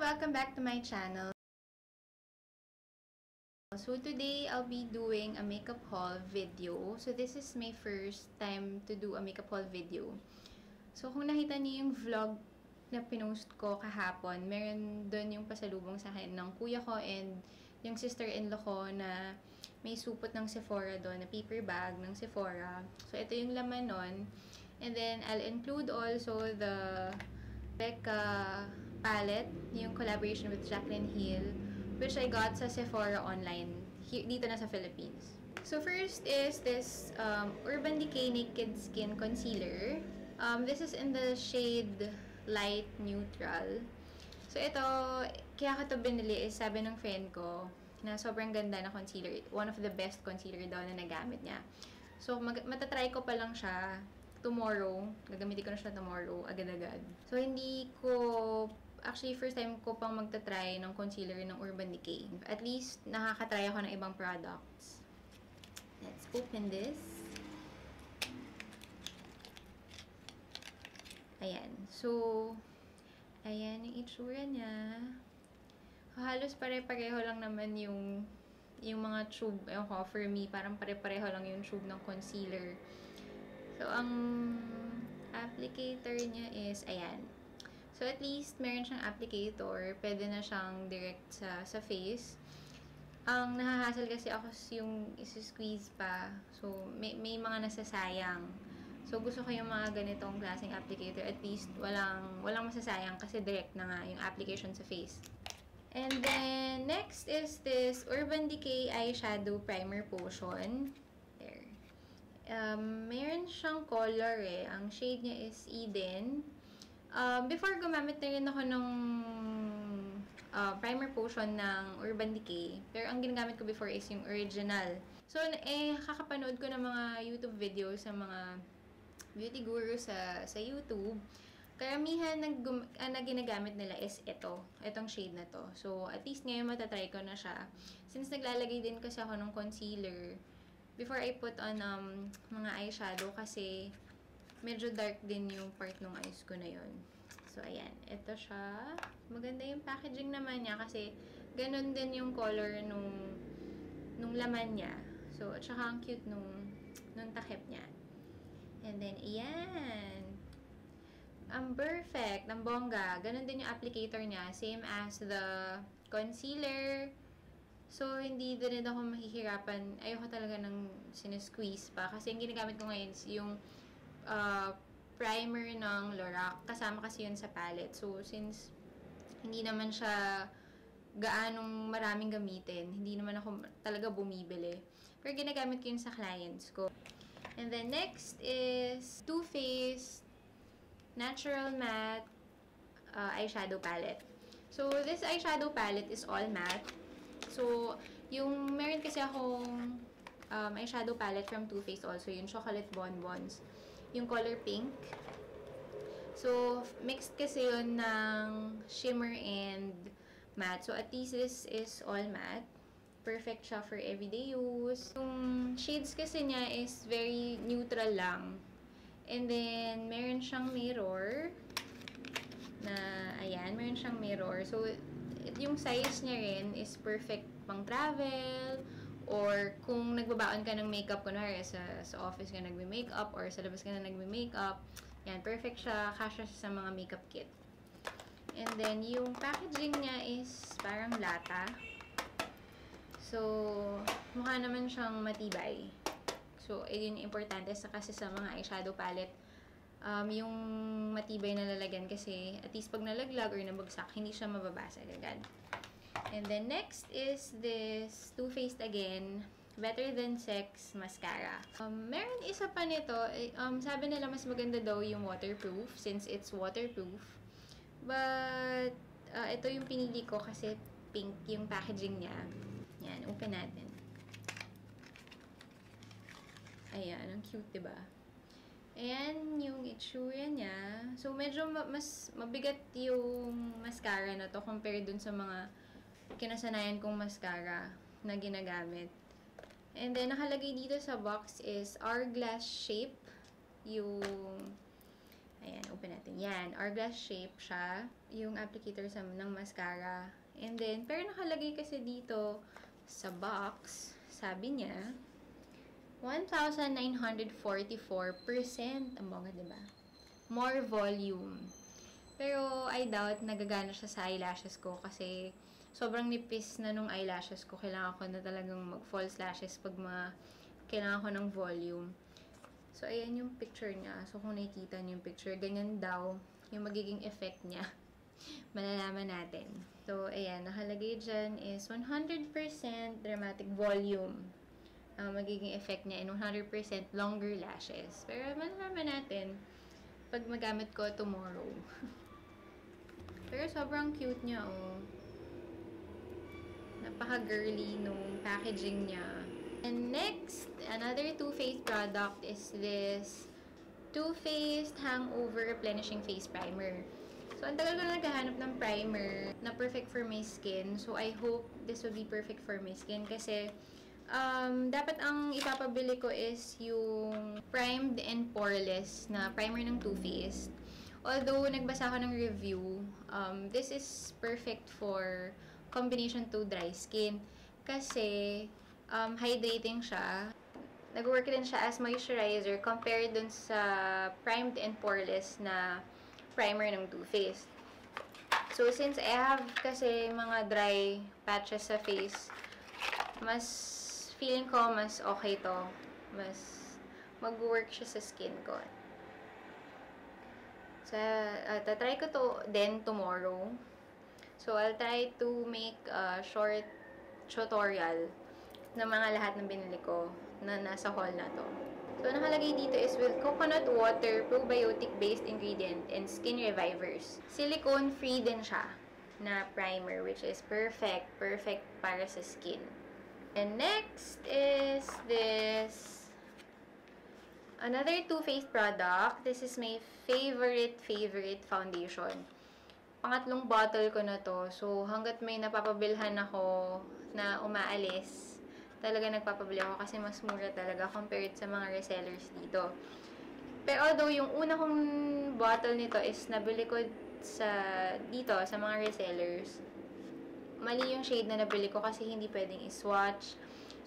Welcome back to my channel. So today I'll be doing a makeup haul video. So this is my first time to do a makeup haul video. So kung nakita niyo yung vlog na pinost ko kahapon, meron doon yung pasalubong sa akin ng kuya ko and yung sister-in-law ko na may supot ng Sephora doon, na paper bag ng Sephora. So ito yung laman nun. And then I'll include also the Becca palette, yung collaboration with Jaclyn Hill, which I got sa Sephora online, dito na sa Philippines. So first is this Urban Decay Naked Skin Concealer. This is in the shade Light Neutral. So ito, kaya ko ito binili is sabi ng friend ko na sobrang ganda na concealer. One of the best concealer daw na nagamit niya. So matatry ko pa lang siya tomorrow. Gagamitin ko na siya tomorrow, agad-agad. So hindi ko, actually first time ko pang magta-try ng concealer ng Urban Decay. At least nakaka-try ako ng ibang products. Let's open this. Ayan. So, ayan yung itsura niya. Halos pare-pareho lang naman yung mga tube. Ewan ko, for me, parang pare-pareho lang yung tube ng concealer. So, ang applicator niya is, ayan. So, at least, meron siyang applicator. Pwede na siyang direct sa face. Ang nahahasal kasi ako yung isi-squeeze pa. So, may mga nasasayang. So, gusto ko yung mga ganitong klaseng applicator. At least, walang masasayang kasi direct na nga yung application sa face. And then, next is this Urban Decay Eyeshadow Primer Potion. There. Meron siyang color eh. Ang shade niya is Eden. Before, gumamit na rin ako ng primer potion ng Urban Decay. Pero ang ginagamit ko before is yung original. So, kakapanood ko ng mga YouTube videos sa mga beauty guru sa YouTube. Karamihan na ginagamit nila is itong shade na to. So, at least ngayon matatry ko na siya. Since naglalagay din kasi ako ng concealer before I put on mga eyeshadow kasi medyo dark din yung part ng eyes ko na yun. So, ayan. Ito siya. Maganda yung packaging naman niya kasi ganun din yung color nung laman niya. So, at saka ang cute nung takip niya. And then, ayan. Ang perfect. Ang bongga. Ganun din yung applicator niya. Same as the concealer. So, hindi din ako mahihirapan. Ayoko talaga ng sinesqueeze pa. Kasi yung ginagamit ko ngayon is yung primer ng Lorac. Kasama kasi yun sa palette. So, since hindi naman siya gaanong maraming gamitin, hindi naman ako talaga bumibili. Pero ginagamit ko yun sa clients ko. And then, next is Too Faced Natural Matte Eyeshadow Palette. So, this eyeshadow palette is all matte. So, yung meron kasi akong eyeshadow palette from Too Faced also, yung Chocolate Bonbons. Yung color pink. So, mixed kasi yun ng shimmer and matte. So, at least this is all matte. Perfect siya for everyday use. Yung shades kasi niya is very neutral lang. And then, meron siyang mirror. Na, ayan, meron siyang mirror. So, yung size niya rin is perfect pang travel, or kung nagbabaon ka ng makeup, kunwari sa office ka nagme-makeup, or sa labas ka na nagme-makeup, yan, perfect siya, kasya siya sa mga makeup kit. And then, yung packaging niya is parang lata. So, mukha naman siyang matibay. So, yun yung importante kasi sa mga eyeshadow palette. Yung matibay na lalagyan kasi at least pag nalaglag or nabagsak, hindi siya mababasag agad. And then next is this Too Faced again, Better Than Sex Mascara. Meron isa pa nito, sabi nila mas maganda daw yung waterproof since it's waterproof. But, ito yung pinili ko kasi pink yung packaging niya. Yan, open natin. Ayan, ang cute, diba? Ayan yung itsura niya. So, medyo mas mabigat yung mascara na to compared dun sa mga kinasanayan kong mascara na ginagamit. And then, nakalagay dito sa box is Hourglass Shape. Yung Ayan, open natin. Yan, hourglass shape siya. Yung applicator ng mascara. And then, pero nakalagay kasi dito sa box, sabi niya, 1,944%. Ang bongga, diba? More volume. Pero, I doubt nagagana siya sa eyelashes ko kasi sobrang nipis na nung eyelashes ko. Kailangan ko na talagang mag-false lashes pag kailangan ko ng volume. So, ayan yung picture niya. So, kung nakikita niyo yung picture, ganyan daw yung magiging effect niya. Malalaman natin. So, ayan, nakalagay dyan is 100% dramatic volume ang magiging effect niya and 100% longer lashes. Pero malalaman natin pag magamit ko tomorrow. Pero sobrang cute niya, oh. Napaka-girly nung packaging niya. And next, another Too Faced product is this Too Faced Hangover Replenishing Face Primer. So, ang tagal ko na naghahanap ng primer na perfect for my skin. So, I hope this will be perfect for my skin kasi dapat ang ipapabili ko is yung primed and poreless na primer ng Too Faced. Although, nagbasa ako ng review, this is perfect for combination to dry skin. Kasi, hydrating siya. Nag-work din siya as moisturizer compared dun sa primed and poreless na primer ng Too Faced. So, since I have kasi mga dry patches sa face, mas feeling ko mas okay to. Mas mag-work siya sa skin ko. So, tatry ko to then tomorrow. So, I'll try to make a short tutorial ng mga lahat ng binili ko na nasa haul na to. So, nakalagay dito is with coconut water, probiotic-based ingredient, and skin revivers. Silicone-free din siya na primer, which is perfect para sa skin. And next is this another Too Faced product. This is my favorite foundation. Pangatlong bottle ko na to. So, hanggat may napapabilhan ako na umaalis, talaga nagpapabili ako kasi mas mura talaga compared sa mga resellers dito. Pero although yung una kong bottle nito is nabili ko dito sa mga resellers, mali yung shade na nabili ko kasi hindi pwedeng i-swatch.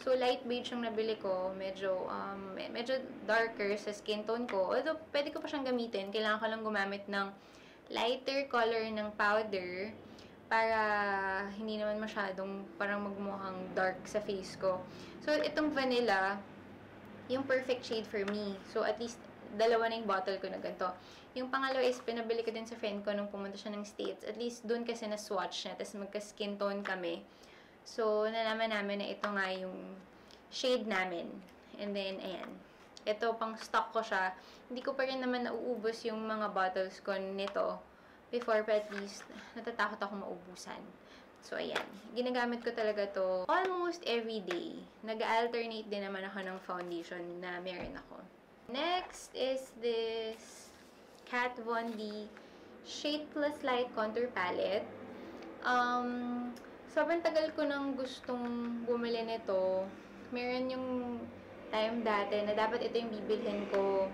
So, light beige yung nabili ko. Medyo darker sa skin tone ko. Although, pwede ko pa siyang gamitin. Kailangan ko lang gumamit ng lighter color ng powder para hindi naman masyadong parang magmukhang dark sa face ko. So, itong vanilla, yung perfect shade for me. So, at least, dalawa na yung bottle ko na ganito. Yung pangalawa is, pinabili ko din sa friend ko nung pumunta siya ng States. At least, dun kasi na-swatch niya. Tapos, magka-skin tone kami. So, nalaman namin na ito nga yung shade namin. And then, ayan. Ito, pang stock ko siya. Hindi ko pa rin naman nauubos yung mga bottles ko nito before, but at least, natatakot ako maubusan. So, ayan. Ginagamit ko talaga to almost every day. Nag-alternate din naman ako ng foundation na meron ako. Next is this Kat Von D Shade Plus Light Contour Palette. Sobrang tagal ko nang gustong bumili nito. Meron yung time dati na dapat ito yung bibilhin ko.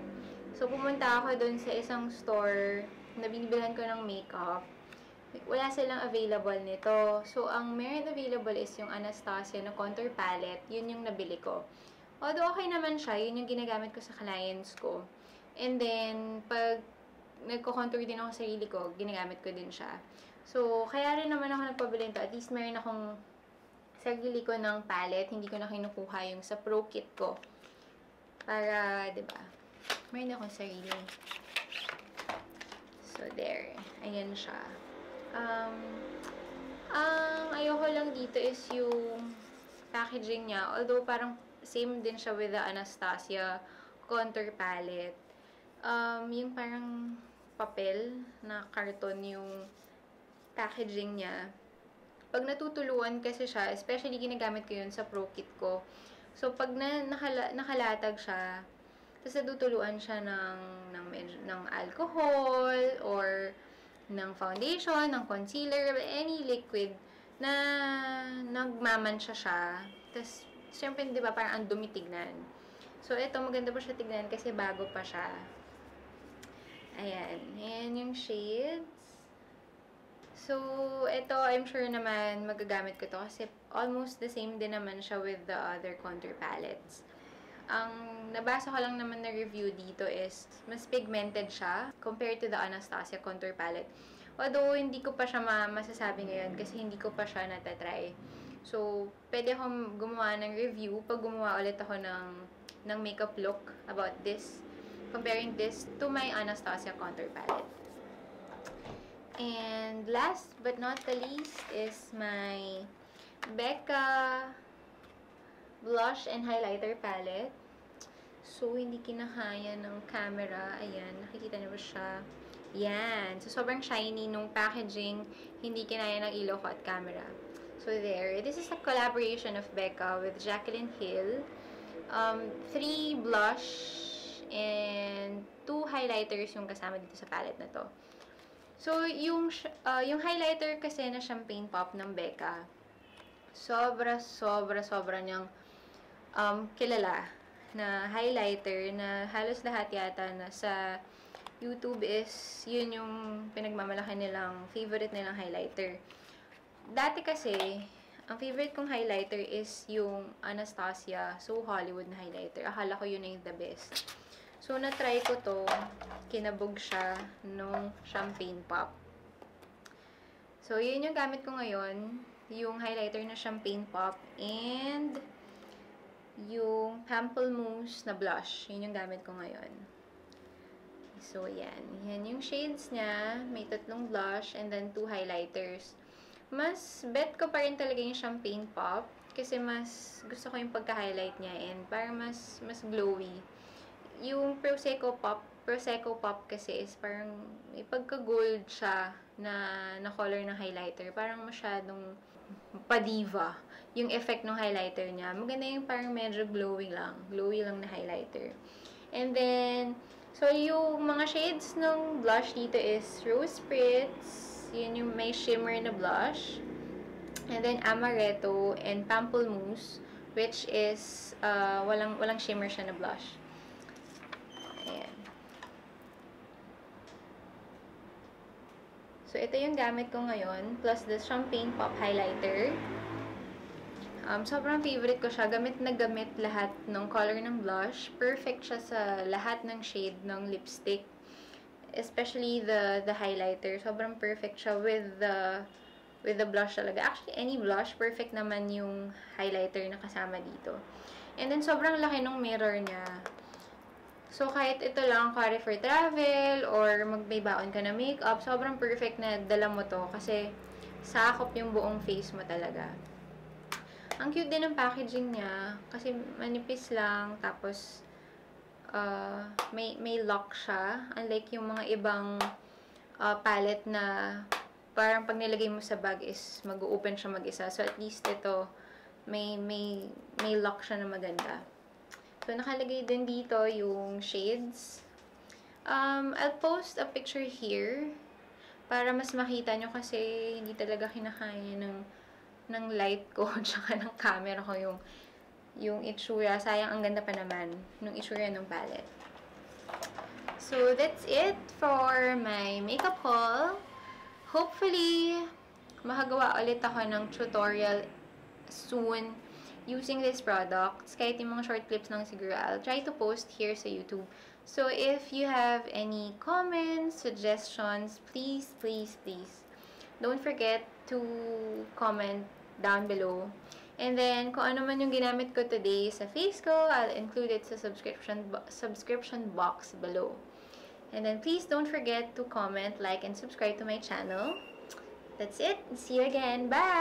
So, pumunta ako dun sa isang store na binibilhan ko ng makeup. Wala silang available nito. So, ang meron available is yung Anastasia na contour palette. Yun yung nabili ko. Although okay naman siya, yun yung ginagamit ko sa clients ko. And then, pag nagko-contour din ako sa sarili ko, ginagamit ko din siya. So, kaya rin naman ako nagpabili nito. At least meron akong sarili ko ng palette. Hindi ko na kinukuha yung sa Pro Kit ko. Para, diba, meron akong sarili. So, there. Ayan siya. Ang ayoko lang dito is yung packaging niya. Although, parang same din siya with the Anastasia contour palette. Yung parang papel na karton yung packaging niya. Pag natutuluan kasi siya, especially ginagamit ko yun sa Pro Kit ko. So, pag nakalatag siya, tapos natutuluan siya ng alcohol or ng foundation, ng concealer, any liquid na nagmamansya siya. Tapos, syempre, di ba, parang ang dumi tignan. So, ito, maganda pa siya tignan kasi bago pa siya. Ayan. Ayan yung shades. So, ito, I'm sure naman magagamit ko to kasi almost the same din naman siya with the other contour palettes. Ang nabasa ko lang naman na review dito is mas pigmented siya compared to the Anastasia contour palette. Although, hindi ko pa siya masasabi ngayon kasi hindi ko pa siya natatry. So, pwede akong gumawa ng review pag gumawa ulit ako ng makeup look about this, comparing this to my Anastasia contour palette. And last but not the least is my Becca blush and highlighter palette. So, hindi kinakaya ng camera. Ayan, nakikita niyo ba siya? Yan. So, sobrang shiny nung packaging. Hindi kinaya ng ilaw ko at camera. So, there. This is a collaboration of Becca with Jaclyn Hill. 3 blush and 2 highlighters yung kasama dito sa palette na to. So, yung highlighter kasi na champagne pop ng Becca, sobra niyang kilala na highlighter na halos lahat yata na sa YouTube is yun yung pinagmamalaki nilang favorite nilang highlighter. Dati kasi, ang favorite kong highlighter is yung Anastasia So Hollywood na highlighter. Akala ko yun na yung the best. So, na-try ko to. Kinabog siya nung champagne pop. So, yun yung gamit ko ngayon. Yung highlighter na champagne pop. And, yung Pamplemousse na blush. Yun yung gamit ko ngayon. So, yan. Yan yung shades niya. May 3 blush and then 2 highlighters. Mas bet ko pa rin talaga yung champagne pop. Kasi mas gusto ko yung pagka-highlight niya. And parang mas glowy. Yung Prosecco Pop kasi is parang may pagka-gold siya na color ng highlighter. Parang masyadong pa-diva yung effect ng highlighter niya. Maganda yung parang medyo glowy lang na highlighter. And then, so yung mga shades ng blush dito is Rose Spritz. Yun yung may shimmer na blush. And then Amaretto and Pamplemousse, which is walang shimmer siya na blush. Ayan. So, ito yung gamit ko ngayon, plus the champagne pop highlighter. Sobrang favorite ko siya. Gamit na gamit lahat ng color ng blush. Perfect siya sa lahat ng shade ng lipstick. Especially the highlighter. Sobrang perfect siya with the blush talaga. Actually, any blush, perfect naman yung highlighter na kasama dito. And then, sobrang laki ng mirror niya. So, kahit ito lang, kuwari for travel, or may baon ka na makeup, sobrang perfect na dala mo to kasi sakop yung buong face mo talaga. Ang cute din ng packaging niya kasi manipis lang, tapos may lock siya. Unlike yung mga ibang palette na parang pag nilagay mo sa bag is mag-open siya mag-isa. So, at least ito, may lock siya na maganda. So, nakalagay din dito yung shades. I'll post a picture here para mas makita nyo kasi hindi talaga kinakaya ng light ko tsaka ng camera ko yung itsura. Sayang, ang ganda pa naman nung itsura ng palette. So, that's it for my makeup haul. Hopefully, makagawa ulit ako ng tutorial soon using these products. Kahit yung mga short clips lang siguro, I'll try to post here sa YouTube. So, if you have any comments, suggestions, please don't forget to comment down below. And then, kung ano man yung ginamit ko today sa face ko, I'll include it sa subscription box below. And then, please don't forget to comment, like, and subscribe to my channel. That's it. See you again. Bye!